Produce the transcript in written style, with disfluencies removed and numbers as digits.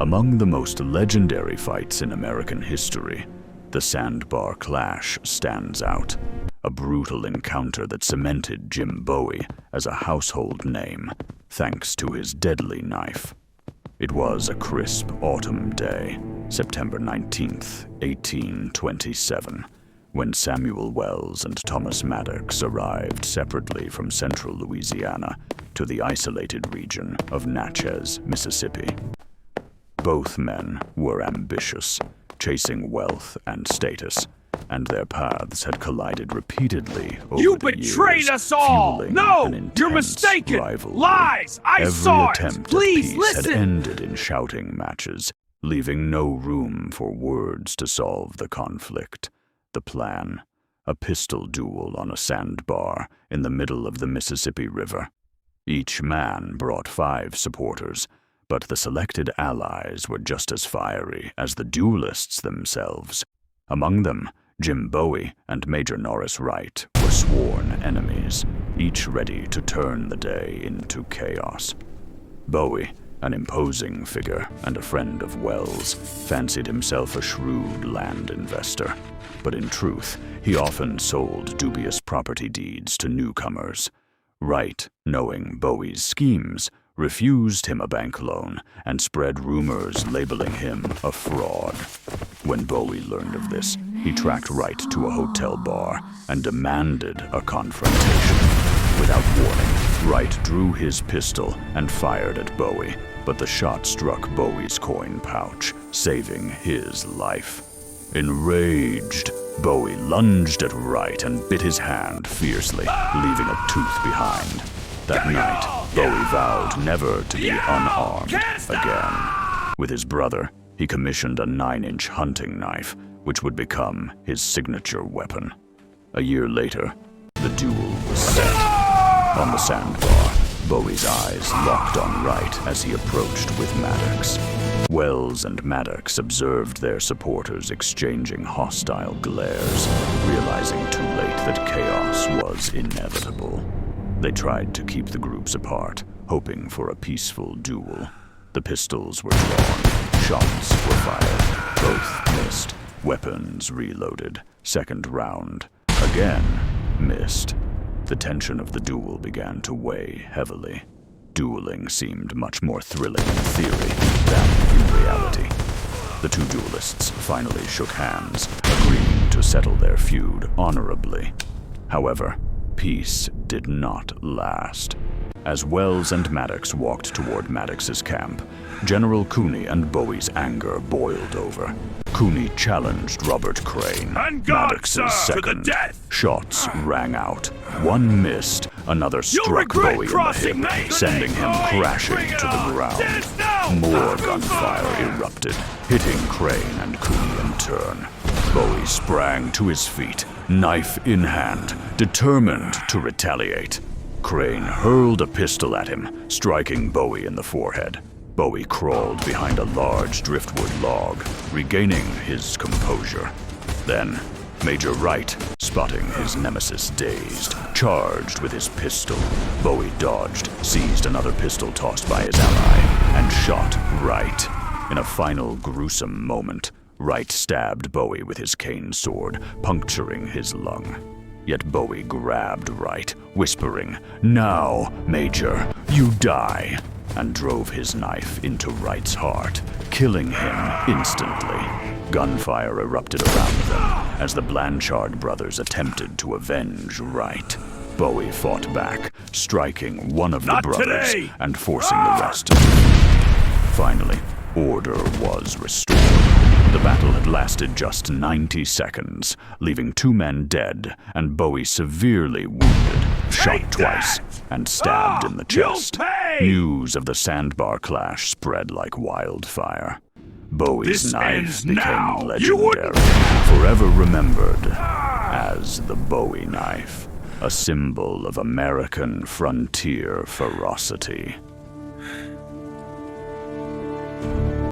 Among the most legendary fights in American history, the Sandbar Clash stands out, a brutal encounter that cemented Jim Bowie as a household name thanks to his deadly knife. It was a crisp autumn day, September 19th, 1827, when Samuel Wells and Thomas Maddox arrived separately from central Louisiana to the isolated region of Natchez, Mississippi. Both men were ambitious, chasing wealth and status, and their paths had collided repeatedly over You the betrayed years, us all! fueling No! an You're intense mistaken! rivalry. Lies! I Every saw it! attempt Please, at peace listen! had ended in shouting matches, leaving no room for words to solve the conflict. The plan: a pistol duel on a sandbar in the middle of the Mississippi River. Each man brought 5 supporters, but the selected allies were just as fiery as the duelists themselves. Among them, Jim Bowie and Major Norris Wright were sworn enemies, each ready to turn the day into chaos. Bowie, an imposing figure and a friend of Wells, fancied himself a shrewd land investor, but in truth, he often sold dubious property deeds to newcomers. Wright, knowing Bowie's schemes, refused him a bank loan and spread rumors labeling him a fraud. When Bowie learned of this, he tracked Wright to a hotel bar and demanded a confrontation. Without warning, Wright drew his pistol and fired at Bowie, but the shot struck Bowie's coin pouch, saving his life. Enraged, Bowie lunged at Wright and bit his hand fiercely, leaving a tooth behind. That night, Bowie vowed never to be unarmed again. With his brother, he commissioned a 9-inch hunting knife, which would become his signature weapon. A year later, the duel was set. On the sandbar, Bowie's eyes locked on Wright as he approached with Maddox. Wells and Maddox observed their supporters exchanging hostile glares, realizing too late that chaos was inevitable. They tried to keep the groups apart, hoping for a peaceful duel. The pistols were drawn, shots were fired, both missed, weapons reloaded, second round, again missed. The tension of the duel began to weigh heavily. Dueling seemed much more thrilling in theory than in reality. The two duelists finally shook hands, agreeing to settle their feud honorably. However, peace did not last. As Wells and Maddox walked toward Maddox's camp, General Cooney and Bowie's anger boiled over. Cooney challenged Robert Crane, And God, Maddox's sir, to the second. death! Shots rang out. One missed, another struck regret Bowie in the crossing hip, me! sending him crashing Bring it to the on! ground. Dance now! More gunfire erupted, hitting Crane and Cooney in turn. Bowie sprang to his feet, knife in hand, determined to retaliate. Crane hurled a pistol at him, striking Bowie in the forehead. Bowie crawled behind a large driftwood log, regaining his composure. Then, Major Wright, spotting his nemesis dazed, charged with his pistol. Bowie dodged, seized another pistol tossed by his ally, and shot Wright. In a final gruesome moment, Wright stabbed Bowie with his cane sword, puncturing his lung. Yet Bowie grabbed Wright, whispering, "Now, Major, you die," and drove his knife into Wright's heart, killing him instantly. Gunfire erupted around them as the Blanchard brothers attempted to avenge Wright. Bowie fought back, striking one of the Not brothers today! and forcing the rest to flee. Finally, order was restored. The battle had lasted just 90 seconds, leaving 2 men dead and Bowie severely wounded, shot twice, and stabbed in the chest. News of the Sandbar Clash spread like wildfire. Bowie's This knife ends became now. You legendary, wouldn't- forever remembered as the Bowie knife, a symbol of American frontier ferocity.